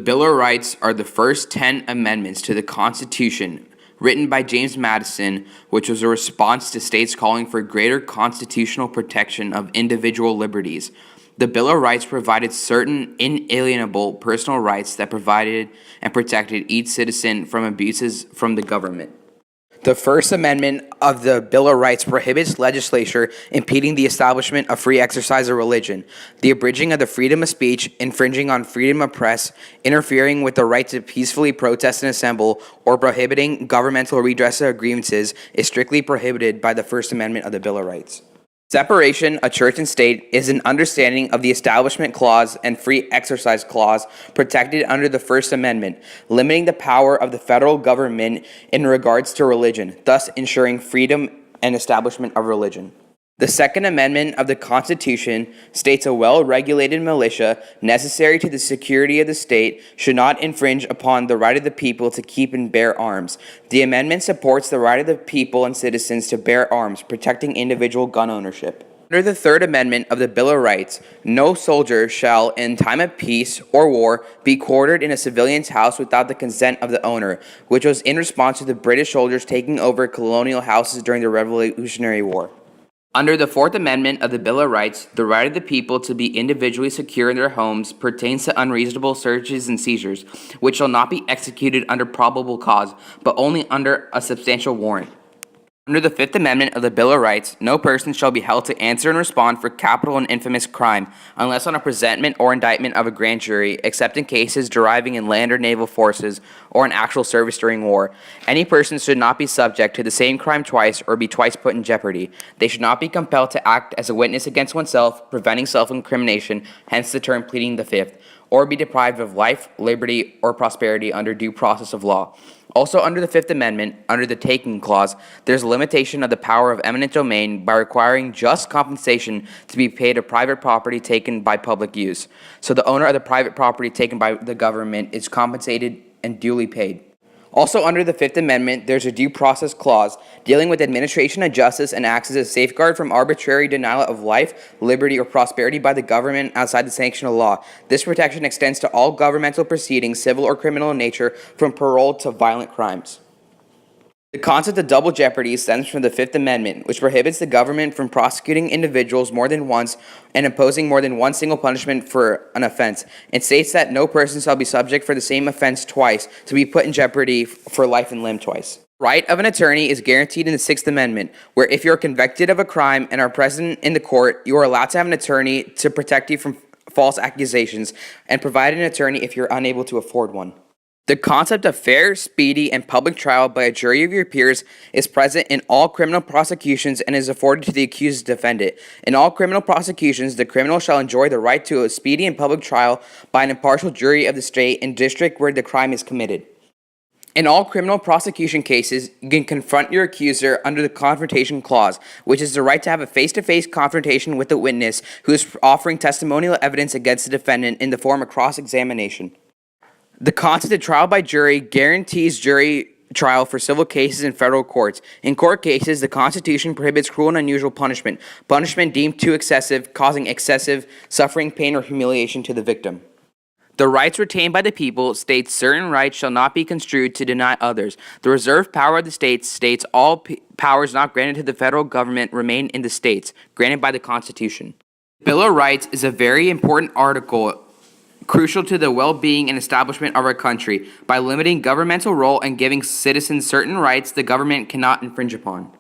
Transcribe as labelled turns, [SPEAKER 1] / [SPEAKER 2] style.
[SPEAKER 1] Bill of Rights are the first 10 amendments to the Constitution written by James Madison, which was a response to states calling for greater constitutional protection of individual liberties. The Bill of Rights provided certain inalienable personal rights that provided and protected each citizen from abuses from the government. The First Amendment of the Bill of Rights prohibits legislature impeding the establishment of free exercise of religion, the abridging of the freedom of speech, infringing on freedom of press, interfering with the right to peacefully protest and assemble, or prohibiting governmental redress of grievances is strictly prohibited by the First Amendment of the Bill of Rights. Separation of church and state is an understanding of the Establishment Clause and Free Exercise Clause protected under the First Amendment, limiting the power of the federal government in regards to religion, thus ensuring freedom and establishment of religion. The Second Amendment of the Constitution states a well-regulated militia necessary to the security of the state should not infringe upon the right of the people to keep and bear arms. The amendment supports the right of the people and citizens to bear arms, protecting individual gun ownership. Under the Third Amendment of the Bill of Rights, no soldier shall, in time of peace or war, be quartered in a civilian's house without the consent of the owner, which was in response to the British soldiers taking over colonial houses during the Revolutionary War. Under the Fourth Amendment of the Bill of Rights, the right of the people to be individually secure in their homes pertains to unreasonable searches and seizures, which shall not be executed under probable cause, but only under a substantial warrant. Under the Fifth Amendment of the Bill of Rights, no person shall be held to answer and respond for capital and infamous crime, unless on a presentment or indictment of a grand jury, except in cases deriving in land or naval forces, or in actual service during war. Any person should not be subject to the same crime twice or be twice put in jeopardy. They should not be compelled to act as a witness against oneself, preventing self-incrimination, hence the term pleading the fifth, or be deprived of life, liberty, or prosperity under due process of law. Also under the Fifth Amendment, under the Taking Clause, there's a limitation of the power of eminent domain by requiring just compensation to be paid of private property taken by public use. So the owner of the private property taken by the government is compensated and duly paid. Also under the Fifth Amendment, there's a due process clause dealing with administration of justice and acts as a safeguard from arbitrary denial of life, liberty, or prosperity by the government outside the sanction of law. This protection extends to all governmental proceedings, civil or criminal in nature, from parole to violent crimes. The concept of double jeopardy stems from the Fifth Amendment, which prohibits the government from prosecuting individuals more than once and imposing more than one single punishment for an offense. It states that no person shall be subject for the same offense twice to be put in jeopardy for life and limb twice. Right of an attorney is guaranteed in the Sixth Amendment, where if you're convicted of a crime and are present in the court, you are allowed to have an attorney to protect you from false accusations and provide an attorney if you're unable to afford one. The concept of fair, speedy, and public trial by a jury of your peers is present in all criminal prosecutions and is afforded to the accused defendant. In all criminal prosecutions, the criminal shall enjoy the right to a speedy and public trial by an impartial jury of the state and district where the crime is committed. In all criminal prosecution cases, you can confront your accuser under the Confrontation Clause, which is the right to have a face-to-face confrontation with the witness who is offering testimonial evidence against the defendant in the form of cross-examination. The concept of trial by jury guarantees jury trial for civil cases in federal courts. In court cases, the Constitution prohibits cruel and unusual punishment deemed too excessive, causing excessive suffering, pain, or humiliation to the victim. The rights retained by the people states certain rights shall not be construed to deny others. The reserved power of the states states all powers not granted to the federal government remain in the states, granted by the Constitution. The Bill of Rights is a very important article crucial to the well-being and establishment of our country by limiting governmental role and giving citizens certain rights the government cannot infringe upon.